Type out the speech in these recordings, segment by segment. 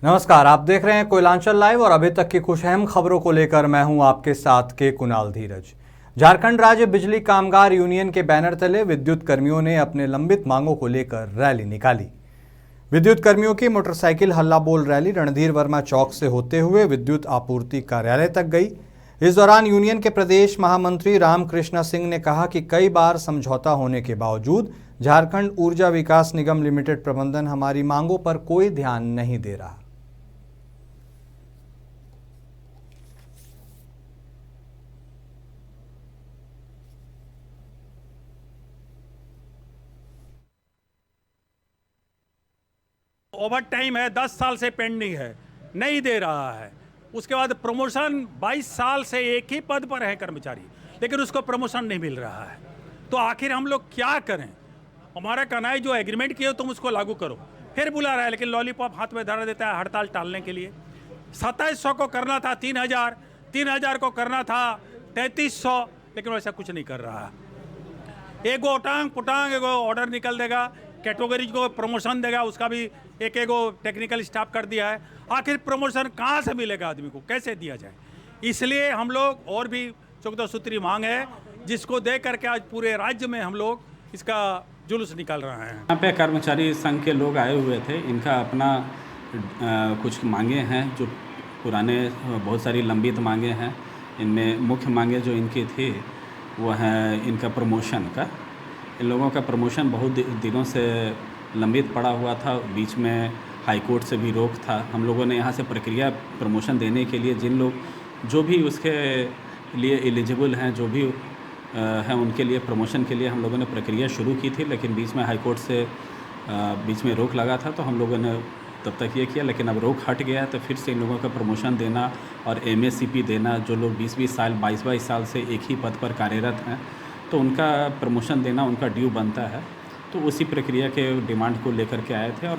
नमस्कार, आप देख रहे हैं कोयलांचल लाइव और अभी तक की कुछ अहम खबरों को लेकर मैं हूं आपके साथ के कुणाल धीरज। झारखंड राज्य बिजली कामगार यूनियन के बैनर तले विद्युत कर्मियों ने अपने लंबित मांगों को लेकर रैली निकाली। विद्युत कर्मियों की मोटरसाइकिल हल्ला बोल रैली रणधीर वर्मा चौक से होते हुए विद्युत आपूर्ति कार्यालय तक गई। इस दौरान यूनियन के प्रदेश महामंत्री रामकृष्ण सिंह ने कहा कि कई बार समझौता होने के बावजूद झारखंड ऊर्जा विकास निगम लिमिटेड प्रबंधन हमारी मांगों पर कोई ध्यान नहीं दे रहा। ओवर टाइम है, 10 साल से पेंडिंग है, नहीं दे रहा है। उसके बाद प्रमोशन 22 साल से एक ही पद पर है कर्मचारी, लेकिन उसको प्रमोशन नहीं मिल रहा है। तो आखिर हम लोग क्या करें? हमारा कहना है जो एग्रीमेंट किए तुम उसको लागू करो। फिर बुला रहा है, लेकिन लॉलीपॉप हाथ में धरा देता है हड़ताल टालने के लिए। 2700 को करना था 3000, 3000 को करना था 3300, लेकिन वैसा कुछ नहीं कर रहा है। एगो उटांग पुटांग एगो ऑर्डर निकल देगा, कैटेगरी को प्रमोशन देगा, उसका भी एक टेक्निकल स्टाफ कर दिया है। आखिर प्रमोशन कहाँ से मिलेगा आदमी को, कैसे दिया जाए? इसलिए हम लोग और भी 14 सूत्री मांग है, जिसको दे करके आज पूरे राज्य में हम लोग इसका जुलूस निकाल रहे हैं। यहाँ पे कर्मचारी संघ के लोग आए हुए थे। इनका अपना कुछ मांगे हैं जो पुराने बहुत सारी लंबित मांगे हैं। इनमें मुख्य मांगे जो इनकी थी वो है इनका प्रमोशन का। इन लोगों का प्रमोशन बहुत दिनों से लंबित पड़ा हुआ था। बीच में हाई कोर्ट से भी रोक था। हम लोगों ने यहाँ से प्रक्रिया प्रमोशन देने के लिए जिन लोग जो भी उसके लिए एलिजिबल हैं, जो भी हैं, उनके लिए प्रमोशन के लिए हम लोगों ने प्रक्रिया शुरू की थी, लेकिन बीच में हाई कोर्ट से बीच में रोक लगा था, तो हम लोगों ने तब तक ये किया। लेकिन अब रोक हट गया है तो फिर से इन लोगों का प्रमोशन देना और MSCP देना, जो लोग 20-20 साल 22-22 साल से एक ही पद पर कार्यरत हैं, तो उनका प्रमोशन देना उनका ड्यू बनता है। तो उसी प्रक्रिया के डिमांड को लेकर के आए थे। और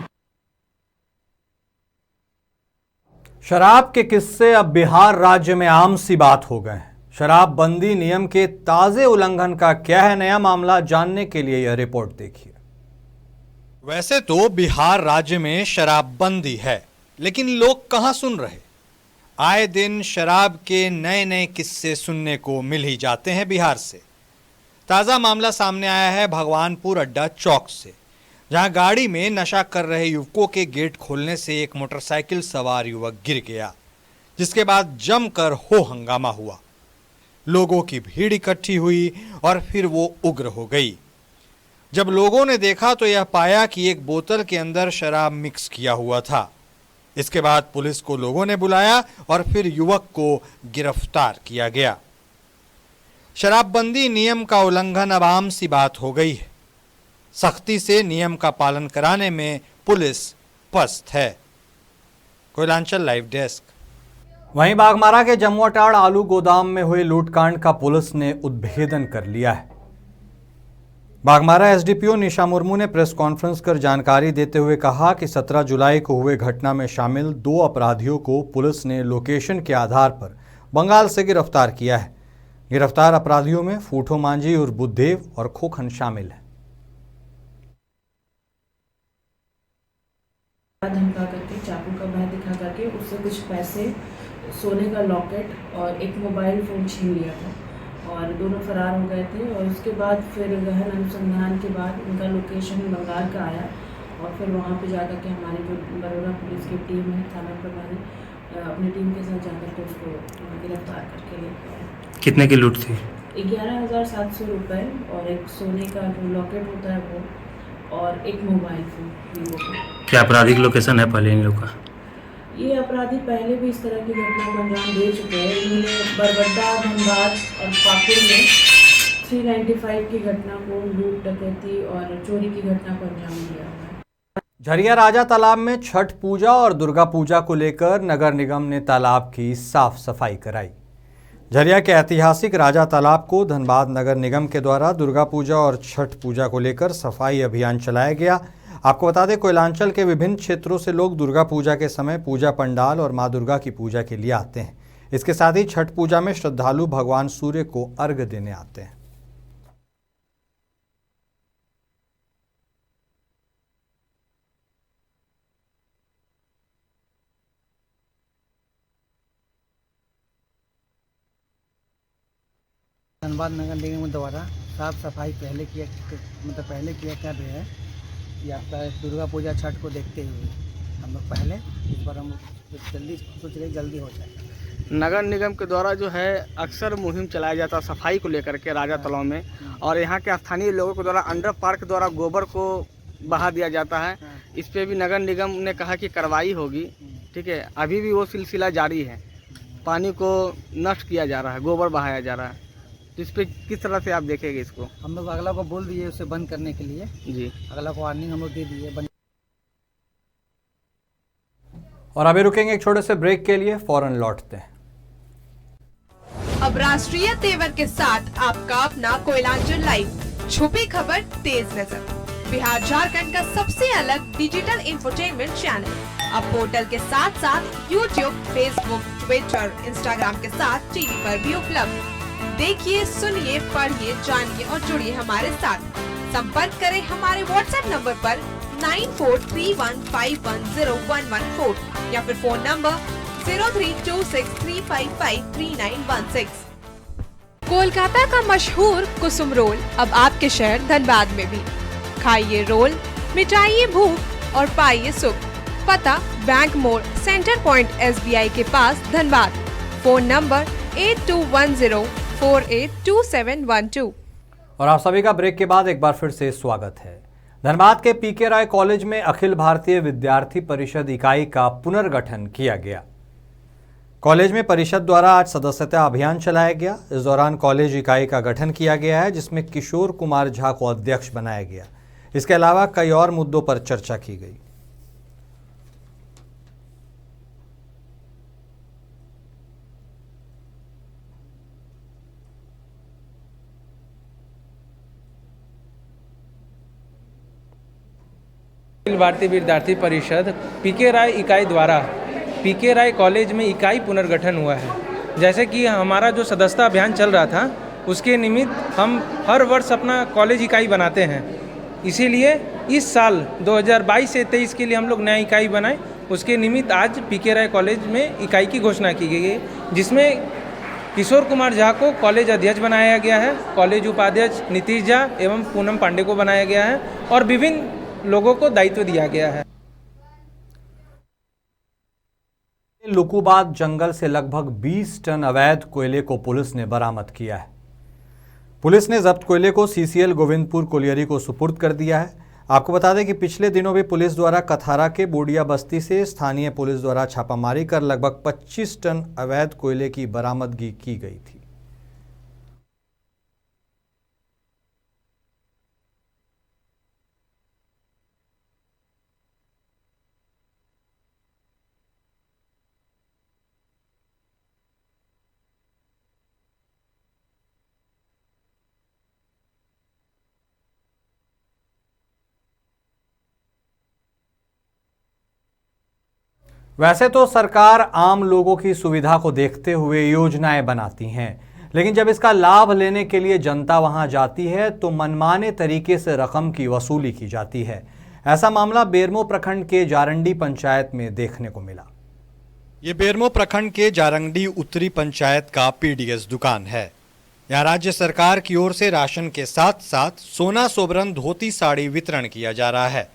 शराब के किस्से अब बिहार राज्य में आम सी बात हो गए हैं। शराबबंदी नियम के ताजे उल्लंघन का क्या है नया मामला, जानने के लिए यह रिपोर्ट देखिए। वैसे तो बिहार राज्य में शराबबंदी है, लेकिन लोग कहां सुन रहे। आए दिन शराब के नए नए किस्से सुनने को मिल ही जाते हैं बिहार से। ताजा मामला सामने आया है भगवानपुर अड्डा चौक से, जहां गाड़ी में नशा कर रहे युवकों के गेट खोलने से एक मोटरसाइकिल सवार युवक गिर गया, जिसके बाद जमकर हो हंगामा हुआ। लोगों की भीड़ इकट्ठी हुई और फिर वो उग्र हो गई। जब लोगों ने देखा तो यह पाया कि एक बोतल के अंदर शराब मिक्स किया हुआ था। इसके बाद पुलिस को लोगों ने बुलाया और फिर युवक को गिरफ्तार किया गया। शराबबंदी नियम का उल्लंघन अब आम सी बात हो गई है। सख्ती से नियम का पालन कराने में पुलिस पस्त है। Koylanchal live desk. वहीं बाघमारा के जमुआटाड़ आलू गोदाम में हुए लूटकांड का पुलिस ने उद्भेदन कर लिया है। बाघमारा SDPO निशा मुर्मू ने प्रेस कॉन्फ्रेंस कर जानकारी देते हुए कहा कि 17 जुलाई को हुए घटना में शामिल 2 अपराधियों को पुलिस ने लोकेशन के आधार पर बंगाल से गिरफ्तार किया है। गिरफ्तार अपराधियों में फूठो मांझी और बुद्धदेव और खोखन शामिल है। धमका करके, चाकू का भय दिखा करके उससे कुछ पैसे, सोने का लॉकेट और एक मोबाइल फ़ोन छीन लिया था और दोनों फरार हो गए थे। और उसके बाद फिर गहन अनुसंधान के बाद उनका लोकेशन बंगाल का आया और फिर वहाँ पे जाकर के हमारी जो बड़ौदा पुलिस की टीम है, थाना प्रभारी, अपनी टीम के साथ जाकर के उसको गिरफ्तार करके ले गए। कितने की लूट थी? 11,700 रुपये और एक सोने का जो लॉकेट होता है वो और एक मोबाइल फ़ोन वीवो का। क्या आपराधिक लोकेशन है पहले इन लोग का? ये अपराधी पहले भी इस तरह की घटना को अंजाम दे चुके हैं। इन्होंने बरबड्डा, धनबाद और पाकुड़ में 395 की घटना को, लूट, डकैती और चोरी की घटना को अंजाम दिया हुआ है। झरिया राजा तालाब में छठ पूजा और दुर्गा पूजा को लेकर नगर निगम ने तालाब की साफ सफाई कराई। झरिया के ऐतिहासिक राजा तालाब को धनबाद नगर निगम के द्वारा दुर्गा पूजा और छठ पूजा को लेकर सफाई अभियान चलाया गया। आपको बता दें, कोयलांचल के विभिन्न क्षेत्रों से लोग दुर्गा पूजा के समय पूजा पंडाल और मां दुर्गा की पूजा के लिए आते हैं। इसके साथ ही छठ पूजा में श्रद्धालु भगवान सूर्य को अर्घ्य देने आते हैं। धनबाद नगर निगम द्वारा साफ सफाई पहले किया कर रहे हैं कि आपका दुर्गा पूजा छठ को देखते हुए हम लोग पहले इस बार हम जल्दी सोच रहे जल्दी हो जाए। नगर निगम के द्वारा जो है अक्सर मुहिम चलाया जाता है सफाई को लेकर के राजा तालाब में, और यहाँ के स्थानीय लोगों के द्वारा अंडर पार्क द्वारा गोबर को बहा दिया जाता है। इस पे भी नगर निगम ने कहा कि कार्रवाई होगी। ठीक है, अभी भी वो सिलसिला जारी है, पानी को नष्ट किया जा रहा है, गोबर बहाया जा रहा है। तो इस पे किस तरह से आप देखेंगे इसको? हम लोग अगला को बोल दिए उसे बंद करने के लिए जी, अगला को वार्निंग हम लोग दे दिए बंद। और अभी रुकेंगे एक छोटे से ब्रेक के लिए, फौरन लौटते हैं। अब राष्ट्रीय तेवर के साथ आपका अपना कोयलांचल लाइव, छुपी खबर तेज नजर, बिहार झारखंड का सबसे अलग डिजिटल इंफोटेनमेंट चैनल अब पोर्टल के साथ साथ यूट्यूब, फेसबुक, ट्विटर, इंस्टाग्राम के साथ टीवी पर भी उपलब्ध। देखिए, सुनिए, पढ़िए, जानिए और जुड़िए हमारे साथ। संपर्क करें हमारे व्हाट्सएप नंबर पर 9431510114 या फिर फोन नंबर 032635533916। कोलकाता का मशहूर कुसुम रोल अब आपके शहर धनबाद में भी। खाइए रोल, मिटाइए भूख और पाइए सुख। पता बैंक मोड़, सेंटर पॉइंट SBI के पास धनबाद। Phone number 8210482712। और आप सभी का ब्रेक के बाद एक बार फिर से स्वागत है। धनबाद के PK राय कॉलेज में अखिल भारतीय विद्यार्थी परिषद इकाई का पुनर्गठन किया गया। कॉलेज में परिषद द्वारा आज सदस्यता अभियान चलाया गया। इस दौरान कॉलेज इकाई का गठन किया गया है, जिसमें किशोर कुमार झा को अध्यक्ष बनाया गया। इसके अलावा कई और मुद्दों पर चर्चा की गई। अखिल भारतीय विद्यार्थी परिषद PK राय इकाई द्वारा PK राय कॉलेज में इकाई पुनर्गठन हुआ है। जैसे कि हमारा जो सदस्यता अभियान चल रहा था, उसके निमित्त हम हर वर्ष अपना कॉलेज इकाई बनाते हैं। इसीलिए इस साल 2022 से 23 के लिए हम लोग नया इकाई बनाए। उसके निमित्त आज PK राय कॉलेज में इकाई की घोषणा की गई है, जिसमें किशोर कुमार झा को कॉलेज अध्यक्ष बनाया गया है, कॉलेज उपाध्यक्ष नीतीश झा एवं पूनम पांडे को बनाया गया है और विभिन्न लोगों को दायित्व दिया गया है। लुकुबाद जंगल से लगभग 20 टन अवैध कोयले को पुलिस ने बरामद किया है। पुलिस ने जब्त कोयले को CCL गोविंदपुर कोलियरी को सुपुर्द कर दिया है। आपको बता दें कि पिछले दिनों भी पुलिस द्वारा कथारा के बोडिया बस्ती से स्थानीय पुलिस द्वारा छापामारी कर लगभग 25 टन अवैध कोयले की बरामदगी की गई थी। वैसे तो सरकार आम लोगों की सुविधा को देखते हुए योजनाएं बनाती हैं, लेकिन जब इसका लाभ लेने के लिए जनता वहां जाती है तो मनमाने तरीके से रकम की वसूली की जाती है। ऐसा मामला बेरमो प्रखंड के जारंडी पंचायत में देखने को मिला। ये बेरमो प्रखंड के जारंडी उत्तरी पंचायत का PDS दुकान है। यहाँ राज्य सरकार की ओर से राशन के साथ साथ सोना सोबरन धोती साड़ी वितरण किया जा रहा है,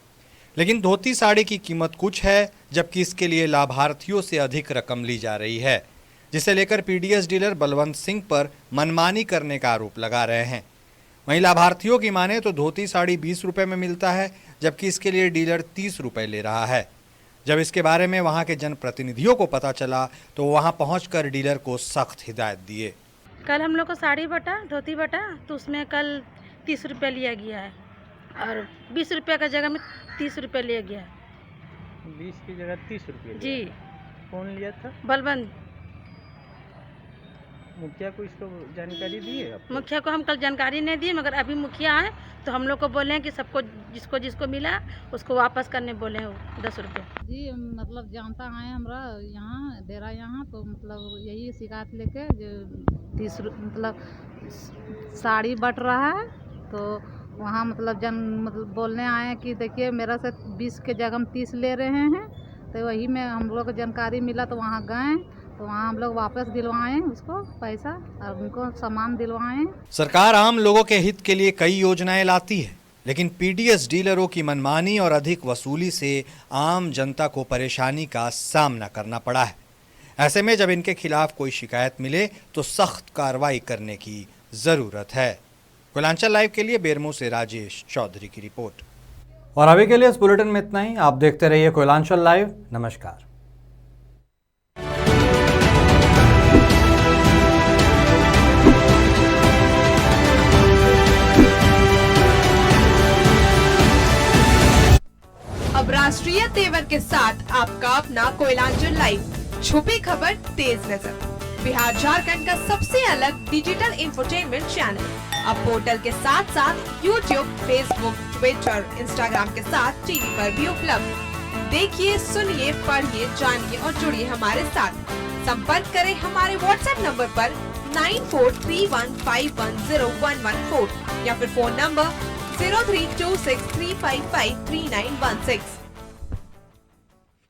लेकिन धोती साड़ी की कीमत कुछ है, जबकि इसके लिए लाभार्थियों से अधिक रकम ली जा रही है, जिसे लेकर PDS डीलर बलवंत सिंह पर मनमानी करने का आरोप लगा रहे हैं। वहीं लाभार्थियों की माने तो धोती साड़ी 20 रुपए में मिलता है, जबकि इसके लिए डीलर 30 रुपए ले रहा है। जब इसके बारे में वहां के जनप्रतिनिधियों को पता चला तो वहां पहुंचकर डीलर को सख्त हिदायत दिए। कल हम लोग को साड़ी बटा, धोती बटा, तो उसमें कल 30 रुपये लिया गया है और 20 रुपये का जगह में 30 रुपये लिया गया है। 20 की जगह 30 रुपये जी। कौन लिया था? बलवंत। मुखिया को इसको जानकारी दी है? मुखिया को हम कल जानकारी नहीं दी, मगर अभी मुखिया है तो हम लोग को बोले हैं कि सबको जिसको जिसको मिला उसको वापस करने बोले हैं 10 रुपये। जी मतलब जानता है हमरा यहाँ डेरा यहाँ, तो मतलब यही शिकायत लेके जो 30 मतलब साड़ी बट रहा है, तो वहाँ मतलब बोलने आए कि देखिए मेरा से 20 के जगह हम 30 ले रहे हैं। तो वही में हम लोग को जानकारी मिला तो वहाँ गए, तो तो वहाँ हम लोग वापस दिलवाएं उसको पैसा और उनको सामान दिलवाएं। सरकार आम लोगों के हित के लिए कई योजनाएं लाती है, लेकिन पीडीएस डीलरों की मनमानी और अधिक वसूली से आम जनता को परेशानी का सामना करना पड़ा है। ऐसे में जब इनके खिलाफ कोई शिकायत मिले तो सख्त कार्रवाई करने की जरूरत है। कोयलांचल लाइव के लिए बेरमो से राजेश चौधरी की रिपोर्ट। और अभी के लिए इस बुलेटिन में इतना ही। आप देखते रहिए कोयलांचल लाइव। नमस्कार। अब राष्ट्रीय तेवर के साथ आपका अपना कोयलांचल लाइव, छुपी खबर तेज नजर, बिहार झारखंड का सबसे अलग डिजिटल इंफोटेनमेंट चैनल। अब पोर्टल के साथ साथ यूट्यूब, फेसबुक, ट्विटर, इंस्टाग्राम के साथ टीवी पर भी उपलब्ध। देखिए, सुनिए, पढ़िए, जानिए और जुड़िए हमारे साथ। संपर्क करें हमारे व्हाट्सएप नंबर पर 9431510114 या फिर फोन नंबर 032635539116।